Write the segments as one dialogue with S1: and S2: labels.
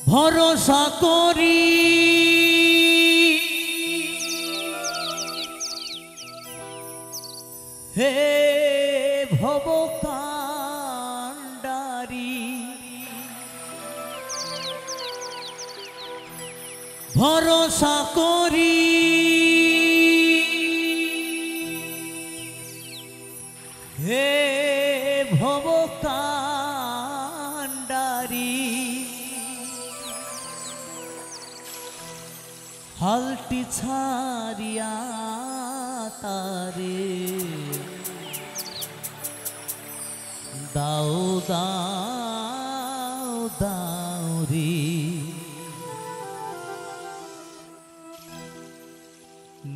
S1: ভরসা করি হে ভব কান্ডারি, ভরসা করি হে ভব কান্ডারি, হালটি ছাড়িয়া তারে দাও দাও দাও রে।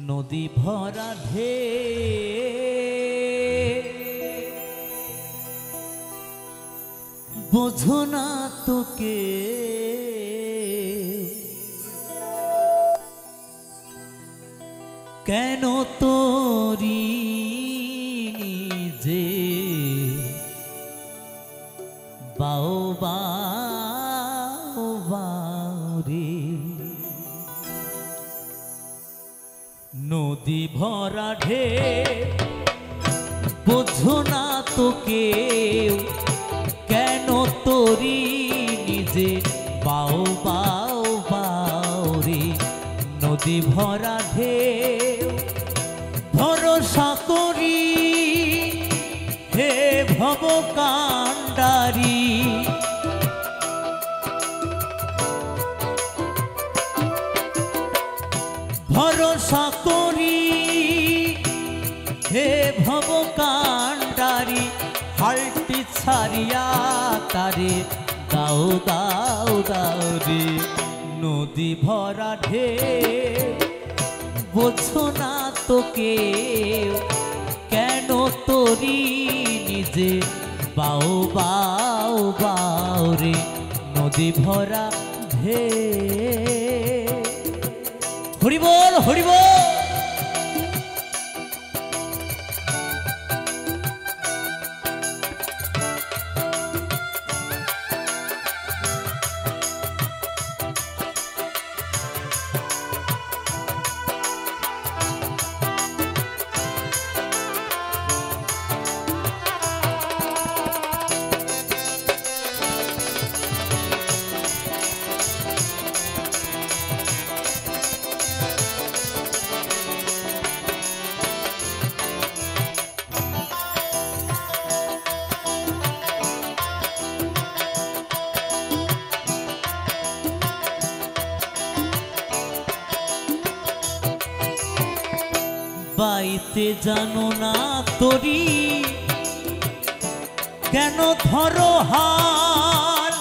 S1: নদী ভরা ঢেউ বোঝো না তোকে, কেন তোরি নিজে বাও বাও বাও রে। নদী ভরা ঢেউ বোঝো না তোকে, কেন তোরি নিজে বাও বাও বাও রে। নদী ভরা ঢেউ ভরসা করি হে ভব কান্ডারি, ভরসা করি হে ভব কান্ডারি, হালটি ছাড়িয়া তারে দাও দাও দাও রে। নদী ভরা ঢেউ বোঝো না তোকে, কেন তোরি নিজে বাও বাও বাও রে। নদী ভরা ঢেউ। হরি বল হরি বল। বাইতে জানো না তোরি কেন ধরো হাল,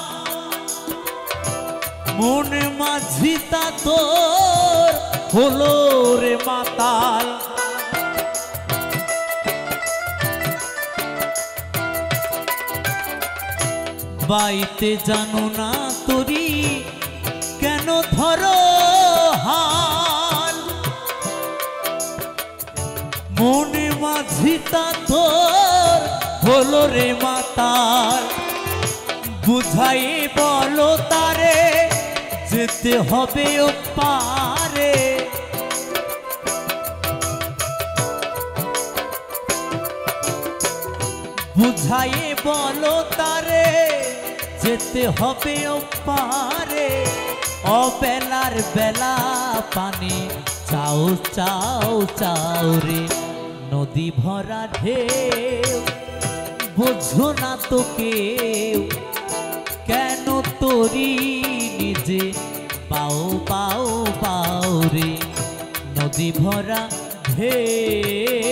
S1: মন মাঝি তা তোর হলো রে মাতাল। বাইতে জানো না তোরি কেন ধরো হাল, মনে মাঝি তা তোর হলো রে মাতাল। বুঝাই বলো তারে যেতে হবে ও পারে, বুঝাই বলো তারে যেতে হবে ও পারে। অবেলার বেলা পানি চাও চাও চাও রে। নদী ভরা ঢেউ বোঝো না তোকে, কেন তোরি নিজে পাও পাও পাও রে। নদী ভরা ঢেউ।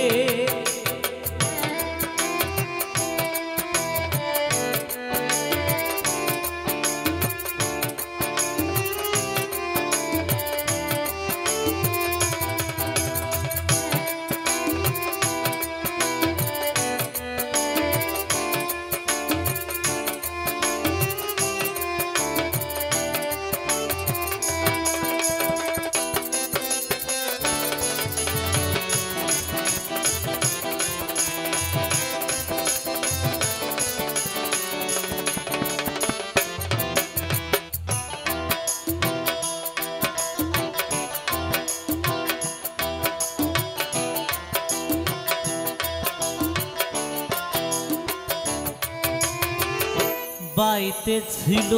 S1: বাইতে ছিল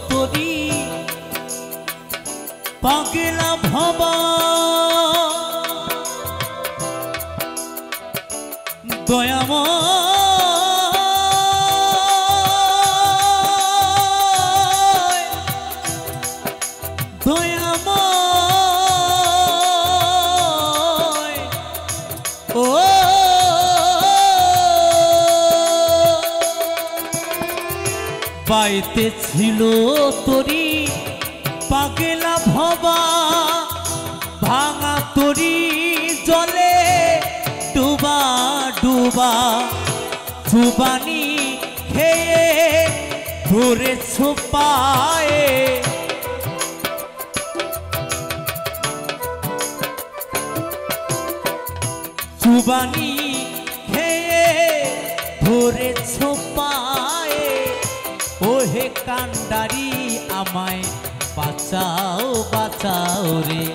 S1: তরি পাগলা ভবা দয়াময় দয়াময় ও বাইতে ছিল তরি পাগলা ভবা ভাঙা তরি জলে ডুবা ডুবা চুবানি খেয়ে ধরেছ পায়ে চুবানি খেয়ে ধরেছ পায়ে ওহে কান্ডারি আমায় বাঁচাও বাঁচাও রে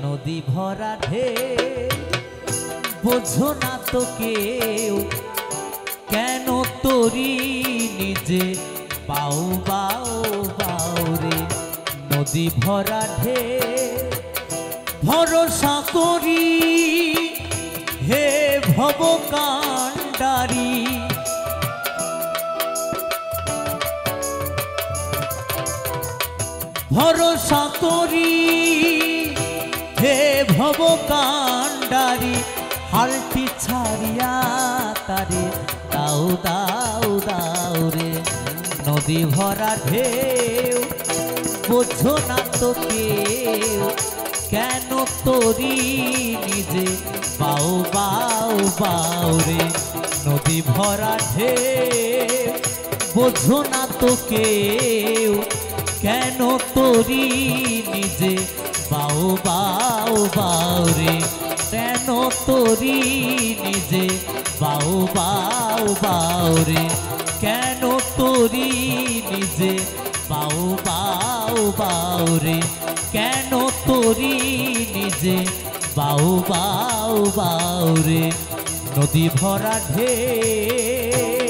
S1: নদী ভরা ঢেউ বোঝো না তো কেউ কেন তোরি নিজে পাও বাও বাও রে নদী ভরা ঢেউ ভরসা করি হে ভব কান্ডারি ভরসা করি হে ভব কান্ডারি হালটি ছাড়িয়া তারে দাও দাও দাও রে নদী ভরা ঢেউ বোঝো না তো কেউ কেন তোরি নিজে বাও বাও বাও রে নদী ভরা ঢেউ বোঝো না তো কেউ কেন তোরি নিজে বাও বাও বাও রে কেন তোরি নিজে বাও বাও বাও রে কেন তোরি নিজে বাও বাও বাও রে কেন তোরি নিজে বাও বাও বাও রে নদী ভরা ঢেউ